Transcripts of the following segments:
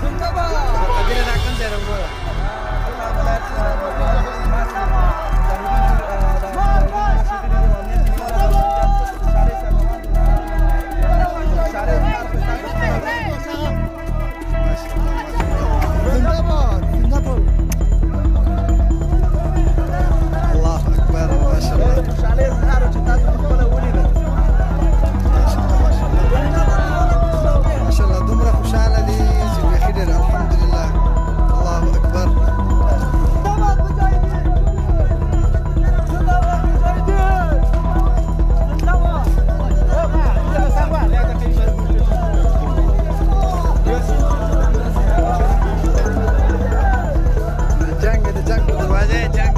Tadi akan jarang bola. الله أكبر ما شاء الله. ما شاء الله دمرة وشعلة لي زي خير الحمد لله. الله أكبر. جنگ دروازه جنگ.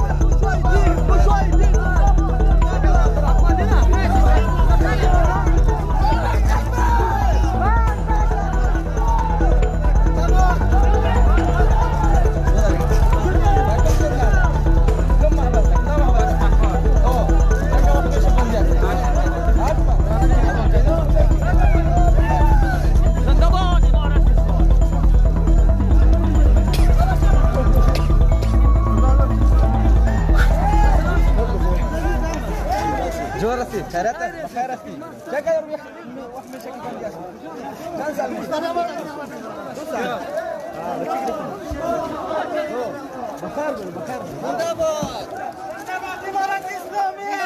جوار راسي خيرات بخير راسي جاك يا ربي واحد من شكل كان جالس ننزل بخير بخير إمارات إسلامية.